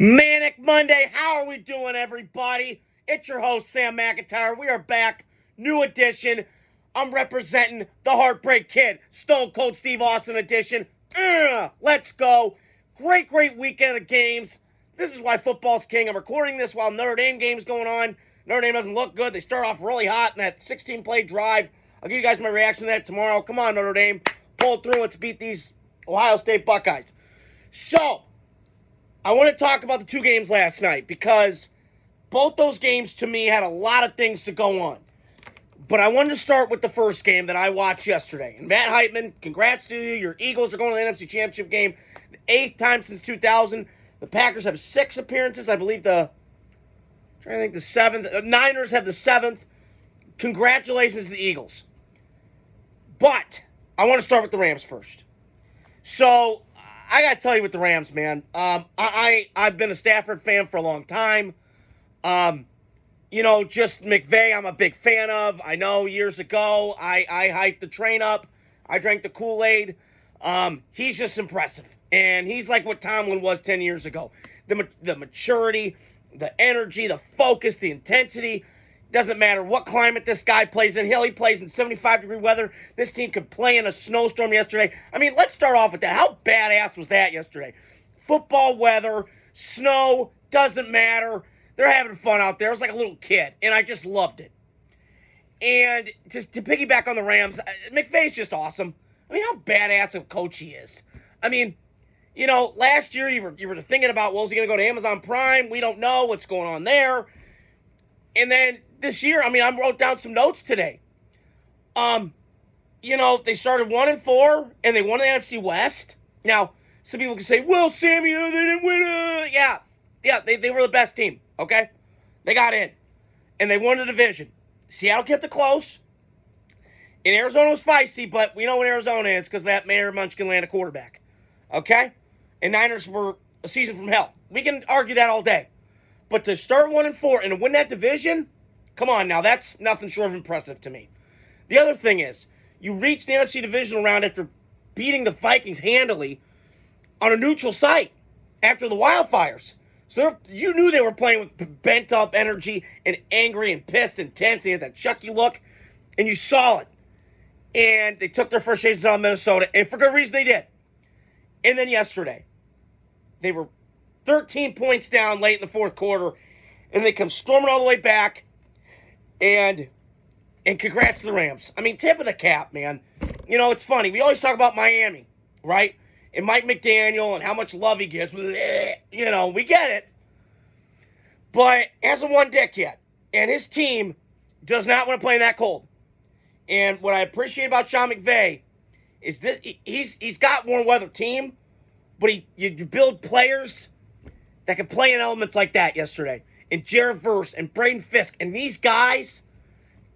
Manic Monday, how are we doing, everybody? It's your host, Sam McIntyre. We are back, new edition. I'm representing the Heartbreak Kid, Stone Cold Steve Austin edition. Let's go. Great weekend of games. This is why football's king. I'm recording this while Notre Dame game's going on. Notre Dame doesn't look good. They start off really hot in that 16-play drive. I'll give you guys my reaction to that tomorrow. Come on, Notre Dame. Pull it through. Let's beat these Ohio State Buckeyes. So, I want to talk about the two games last night because both those games to me had a lot of things to go on. But I wanted to start with the first game that I watched yesterday. And Matt Heitman, congrats to you. Your Eagles are going to the NFC Championship game. The 8th time since 2000. The Packers have 6 appearances. I believe the 7th. Niners have the 7th. Congratulations to the Eagles. But I want to start with the Rams first. So, I got to tell you with the Rams, man. I've been a Stafford fan for a long time. Just McVay, I'm a big fan of. I know years ago, I hyped the train up. I drank the Kool-Aid. He's just impressive. And he's like what Tomlin was 10 years ago. The maturity, the energy, the focus, the intensity. Doesn't matter what climate this guy plays in. Hell, he plays in 75-degree weather. This team could play in a snowstorm yesterday. I mean, let's start off with that. How badass was that yesterday? Football weather, snow, doesn't matter. They're having fun out there. I was like a little kid, and I just loved it. And just to piggyback on the Rams, McVay's just awesome. I mean, how badass of a coach he is. I mean, last year you were thinking about, well, is he going to go to Amazon Prime? We don't know what's going on there. And then this year, I wrote down some notes today. They started 1-4, and they won the NFC West. Now, some people can say, well, Sammy, they didn't win. Yeah, they were the best team, okay? They got in, and they won the division. Seattle kept it close. And Arizona was feisty, but we know what Arizona is because that Mayor Munchkin land a quarterback, okay? And Niners were a season from hell. We can argue that all day. But to start 1-4 and to win that division, come on now, that's nothing short of impressive to me. The other thing is, you reached the NFC divisional round after beating the Vikings handily on a neutral site after the wildfires. So you knew they were playing with bent-up energy and angry and pissed and tense. They had that Chucky look, and you saw it. And they took their first chances on Minnesota, and for good reason they did. And then yesterday, they were 13 points down late in the fourth quarter, and they come storming all the way back, and congrats to the Rams. I mean, tip of the cap, man. It's funny. We always talk about Miami, right? And Mike McDaniel and how much love he gets. We get it. But hasn't won dick yet. And his team does not want to play in that cold. And what I appreciate about Sean McVay is this: he's got warm weather team, but you build players that can play in elements like that yesterday. And Jared Verse and Braden Fisk and these guys,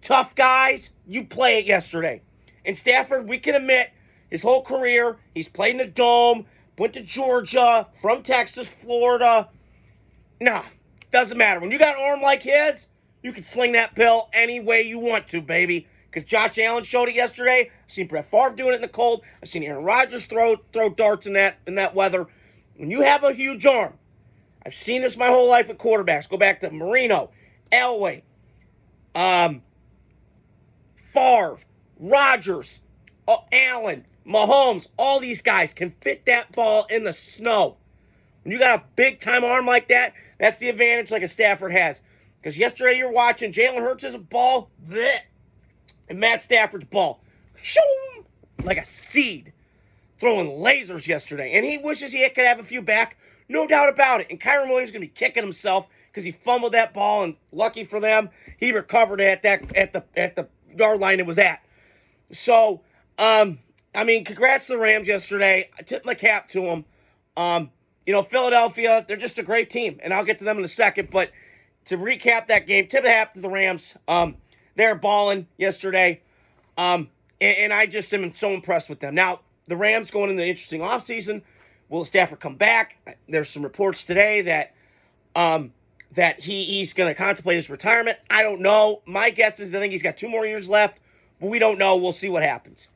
tough guys, you play it yesterday. And Stafford, we can admit, his whole career, he's played in the Dome, went to Georgia, from Texas, Florida. Nah, doesn't matter. When you got an arm like his, you can sling that pill any way you want to, baby. Because Josh Allen showed it yesterday. I've seen Brett Favre doing it in the cold. I've seen Aaron Rodgers throw darts in that weather. When you have a huge arm, I've seen this my whole life with quarterbacks. Go back to Marino, Elway, Favre, Rodgers, Allen, Mahomes. All these guys can fit that ball in the snow. When you got a big-time arm like that, that's the advantage like a Stafford has. Because yesterday you're watching Jalen Hurts' ball, bleh, and Matt Stafford's ball, shoom, like a seed, throwing lasers yesterday. And he wishes he could have a few back. No doubt about it. And Kyron Williams is going to be kicking himself because he fumbled that ball, and lucky for them, he recovered it at the yard line it was at. So, congrats to the Rams yesterday. I tipped my cap to them. Philadelphia, they're just a great team, and I'll get to them in a second. But to recap that game, tip of the hat to the Rams. They're balling yesterday, and I just am so impressed with them. Now, the Rams going into the interesting offseason. Will Stafford come back? There's some reports today that he's going to contemplate his retirement. I don't know. My guess is I think he's got 2 more years left, but we don't know. We'll see what happens.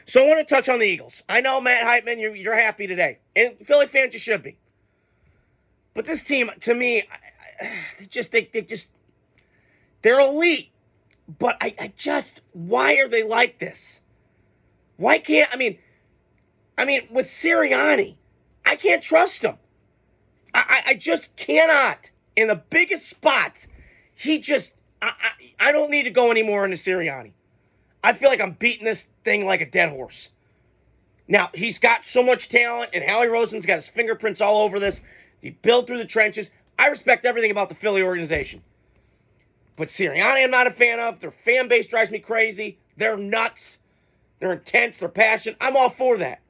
So I want to touch on the Eagles. I know, Matt Heitman, you're happy today. And Philly fans, you should be. But this team, to me, they're elite. But I just, why are they like this? Why can't, with Sirianni, I can't trust him. I just cannot. In the biggest spots, I don't need to go anymore into Sirianni. I feel like I'm beating this thing like a dead horse. Now, he's got so much talent, and Howie Roseman's got his fingerprints all over this. He built through the trenches. I respect everything about the Philly organization. But Sirianni, I'm not a fan of. Their fan base drives me crazy. They're nuts. They're intense. They're passionate. I'm all for that.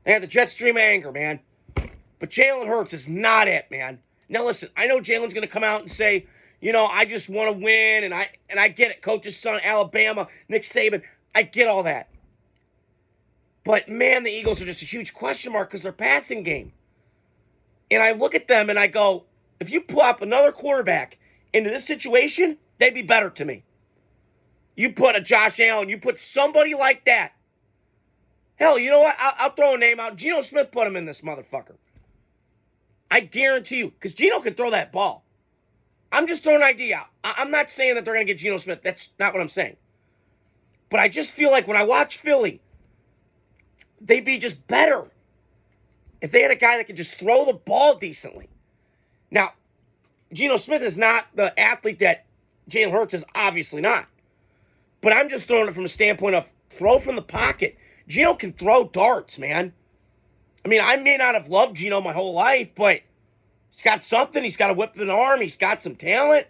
They have the jet stream of anger, man. But Jalen Hurts is not it, man. Now, listen, I know Jalen's going to come out and say, I just want to win, and I get it. Coach's son, Alabama, Nick Saban. I get all that. But, man, the Eagles are just a huge question mark because they're passing game. And I look at them and I go, if you plop another quarterback into this situation, they'd be better to me. You put a Josh Allen, you put somebody like that. Hell, you know what? I'll throw a name out. Geno Smith put him in this motherfucker. I guarantee you, because Geno can throw that ball. I'm just throwing an idea out. I'm not saying that they're going to get Geno Smith. That's not what I'm saying. But I just feel like when I watch Philly, they'd be just better if they had a guy that could just throw the ball decently. Now, Geno Smith is not the athlete that Jalen Hurts is, obviously not. But I'm just throwing it from a standpoint of throw from the pocket. Geno can throw darts, man. I may not have loved Geno my whole life, but he's got something. He's got a whip of an arm. He's got some talent.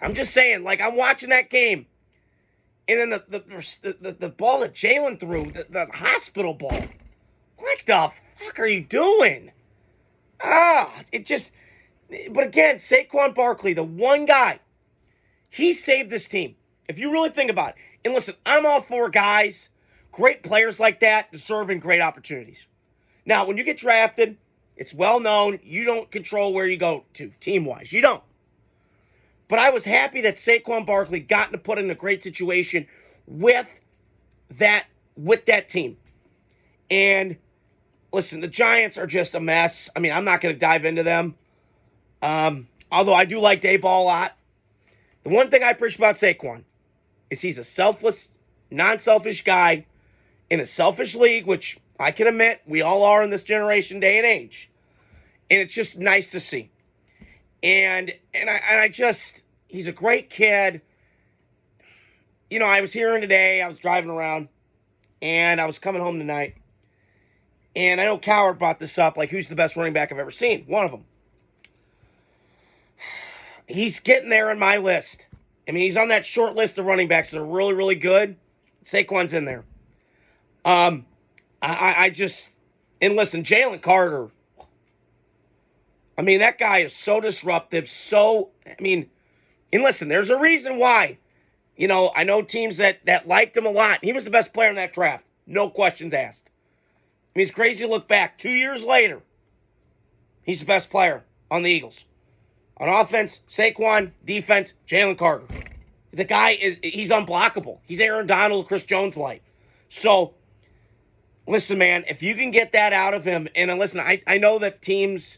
I'm just saying, like, I'm watching that game. And then the ball that Jalen threw, the hospital ball. What the fuck are you doing? But again, Saquon Barkley, the one guy, he saved this team. If you really think about it. And listen, I'm all for guys, great players like that, deserving great opportunities. Now, when you get drafted, it's well known, you don't control where you go to, team-wise. You don't. But I was happy that Saquon Barkley got to put in a great situation with that team. And listen, the Giants are just a mess. I'm not going to dive into them. Although I do like Dayball a lot. The one thing I appreciate about Saquon is he's a selfless, non-selfish guy in a selfish league, which I can admit we all are in this generation, day and age. And it's just nice to see. And he's a great kid. I was hearing today, I was driving around, and I was coming home tonight. And I know Coward brought this up, like, who's the best running back I've ever seen? One of them. He's getting there in my list. He's on that short list of running backs that are really, really good. Saquon's in there. And listen, Jalen Carter. That guy is so disruptive. And listen, there's a reason why. I know teams that liked him a lot. He was the best player in that draft. No questions asked. It's crazy to look back. 2 years later, he's the best player on the Eagles. On offense, Saquon. Defense, Jalen Carter. The guy he's unblockable. He's Aaron Donald, Chris Jones light. So, listen, man, if you can get that out of him, and listen, I know that teams,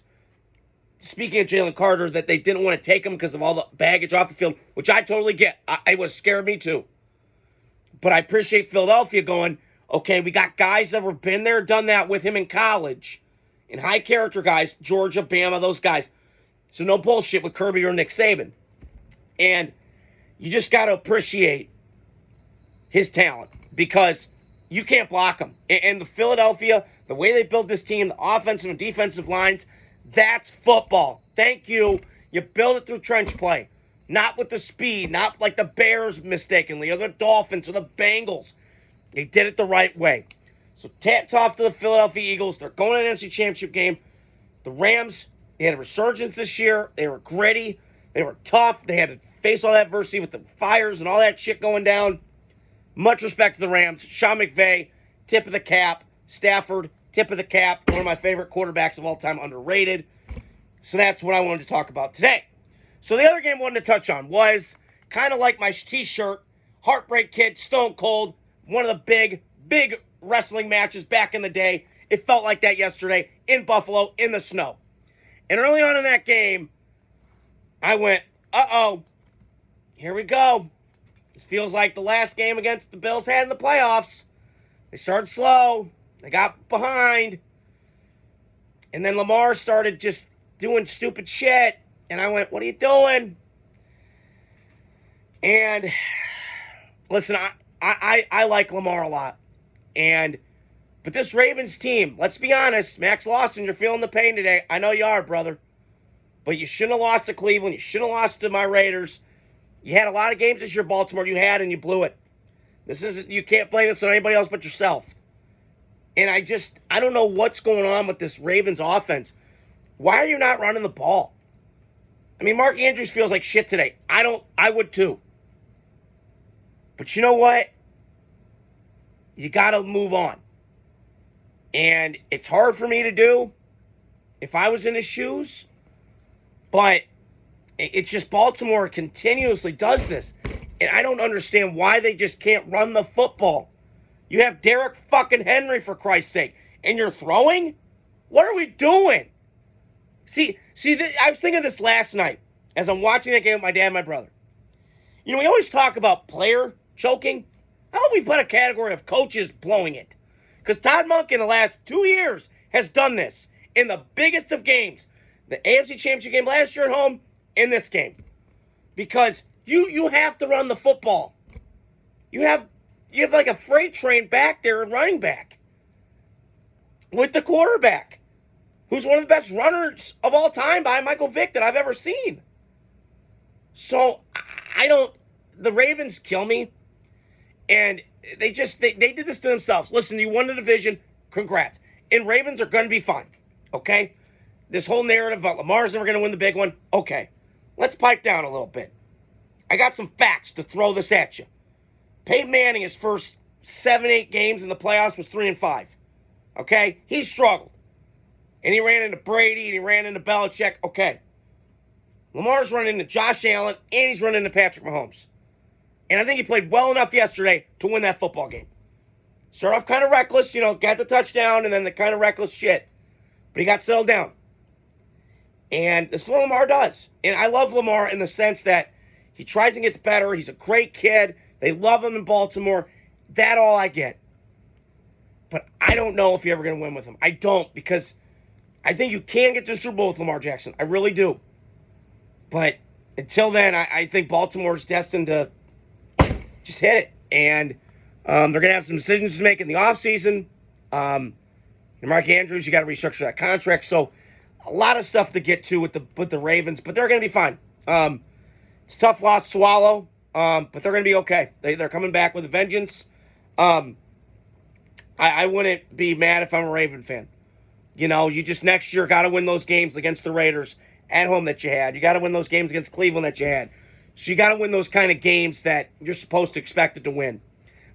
speaking of Jalen Carter, that they didn't want to take him because of all the baggage off the field, which I totally get. It was scared me too. But I appreciate Philadelphia going, okay, we got guys that have been there, done that with him in college, and high character guys, Georgia, Bama, those guys. So no bullshit with Kirby or Nick Saban. And you just got to appreciate his talent because you can't block him. And the Philadelphia, the way they built this team, the offensive and defensive lines, that's football. Thank you. You build it through trench play. Not with the speed, not like the Bears mistakenly, or the Dolphins, or the Bengals. They did it the right way. So hats off to the Philadelphia Eagles. They're going to an NFC Championship game. The Rams, they had a resurgence this year. They were gritty. They were tough. They had to face all that adversity with the fires and all that shit going down. Much respect to the Rams. Sean McVay, tip of the cap. Stafford, tip of the cap. One of my favorite quarterbacks of all time, underrated. So that's what I wanted to talk about today. So the other game I wanted to touch on was kind of like my t-shirt, Heartbreak Kid, Stone Cold, one of the big wrestling matches back in the day. It felt like that yesterday in Buffalo in the snow. And early on in that game, I went, uh-oh, here we go. This feels like the last game against the Bills had in the playoffs. They started slow. They got behind. And then Lamar started just doing stupid shit. And I went, what are you doing? And listen, I like Lamar a lot. But this Ravens team, let's be honest, Max Lawson, you're feeling the pain today. I know you are, brother. But you shouldn't have lost to Cleveland. You shouldn't have lost to my Raiders. You had a lot of games this year, Baltimore. You had, and you blew it. You can't blame this on anybody else but yourself. And I don't know what's going on with this Ravens offense. Why are you not running the ball? I mean, Mark Andrews feels like shit today. I would too. But you know what? You got to move on. And it's hard for me to do if I was in his shoes. But it's just Baltimore continuously does this. And I don't understand why they just can't run the football. You have Derek fucking Henry, for Christ's sake. And you're throwing? What are we doing? See, I was thinking of this last night as I'm watching that game with my dad and my brother. You know, we always talk about player choking. How about we put a category of coaches blowing it? Because Todd Monk in the last 2 years has done this in the biggest of games. The AFC Championship game last year at home, in this game. Because you have to run the football. You have like a freight train back there and running back. With the quarterback, who's one of the best runners of all time by Michael Vick that I've ever seen. So, the Ravens kill me. And they did this to themselves. Listen, you won the division. Congrats. And Ravens are going to be fine. Okay? This whole narrative about Lamar's never going to win the big one. Okay. Let's pipe down a little bit. I got some facts to throw this at you. Peyton Manning, his first 7-8 games in the playoffs was 3-5. Okay? He struggled. And he ran into Brady and he ran into Belichick. Okay. Lamar's running into Josh Allen and he's running into Patrick Mahomes. And I think he played well enough yesterday to win that football game. Started off kind of reckless, got the touchdown and then the kind of reckless shit. But he got settled down. And this is what Lamar does. And I love Lamar in the sense that he tries and gets better. He's a great kid. They love him in Baltimore. That all I get. But I don't know if you're ever going to win with him. I don't, because I think you can get to the Super Bowl with Lamar Jackson. I really do. But until then, I think Baltimore's destined to just hit it. And they're going to have some decisions to make in the offseason. Mark Andrews, you got to restructure that contract. So a lot of stuff to get to with the Ravens, but they're going to be fine. It's a tough loss to swallow, but they're going to be okay. They're coming back with a vengeance. I wouldn't be mad if I'm a Raven fan. You just next year got to win those games against the Raiders at home that you had. You got to win those games against Cleveland that you had. So you got to win those kind of games that you're supposed to expect it to win.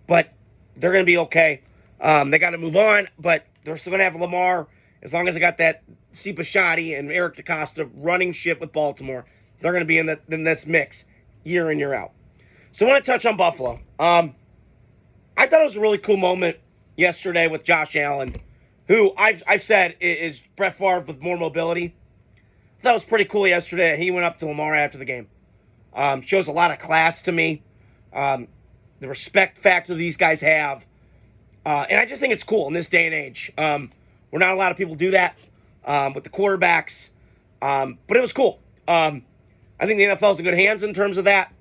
But they're going to be okay. They got to move on, but they're still going to have Lamar as long as they got that Sipashadi and Eric DeCosta running shit with Baltimore. They're going to be in this mix year in, year out. So I want to touch on Buffalo. I thought it was a really cool moment yesterday with Josh Allen, who I've said is Brett Favre with more mobility. I thought it was pretty cool yesterday. He went up to Lamar after the game. Shows a lot of class to me. The respect factor these guys have. And I just think it's cool in this day and age. We're not a lot of people do that with the quarterbacks. But it was cool. I think the NFL's in good hands in terms of that.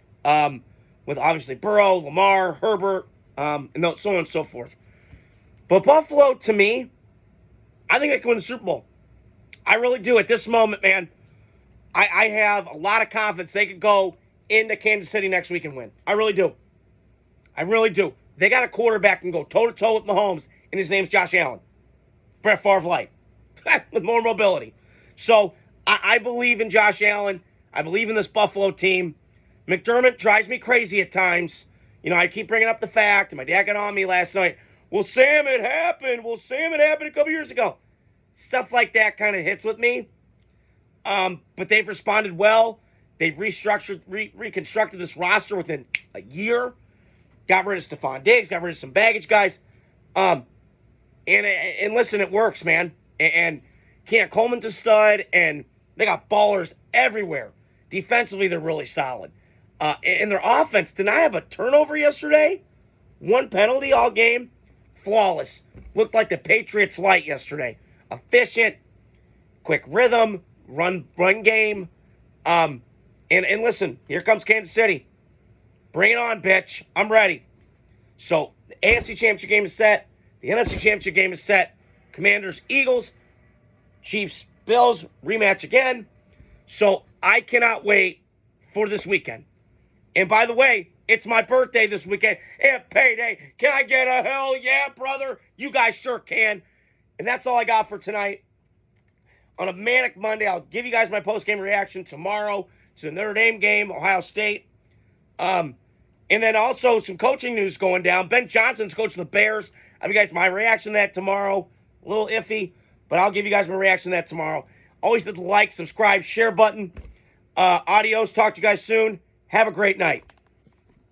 With obviously Burrow, Lamar, Herbert, and so on and so forth. But Buffalo, to me, I think they can win the Super Bowl. I really do. At this moment, man, I have a lot of confidence they could go into Kansas City next week and win. I really do. I really do. They got a quarterback and go toe-to-toe with Mahomes, and his name's Josh Allen. Brett Favre light. With more mobility. So, I believe in Josh Allen. I believe in this Buffalo team. McDermott drives me crazy at times. I keep bringing up the fact, and my dad got on me last night. Well, Sam, it happened. A couple years ago. Stuff like that kind of hits with me. But they've responded well. They've reconstructed this roster within a year. Got rid of Stephon Diggs. Got rid of some baggage guys. And listen, it works, man. And Cam Coleman's a stud. And They got ballers everywhere. Defensively, they're really solid. And their offense did not have a turnover yesterday. One penalty all game. Flawless. Looked like the Patriots light yesterday. Efficient, quick rhythm, run game. And listen, here comes Kansas City. Bring it on, bitch. I'm ready. So the AFC Championship game is set. The NFC Championship game is set. Commanders, Eagles, Chiefs, Bills, rematch again. So I cannot wait for this weekend. And by the way, it's my birthday this weekend. And payday. Can I get a hell yeah, brother? You guys sure can. And that's all I got for tonight. On a manic Monday, I'll give you guys my post-game reaction tomorrow to the Notre Dame game, Ohio State. And then also some coaching news going down. Ben Johnson's coaching the Bears. I'll give you guys my reaction to that tomorrow. A little iffy, but I'll give you guys my reaction to that tomorrow. Always hit the like, subscribe, share button. Adios. Talk to you guys soon. Have a great night.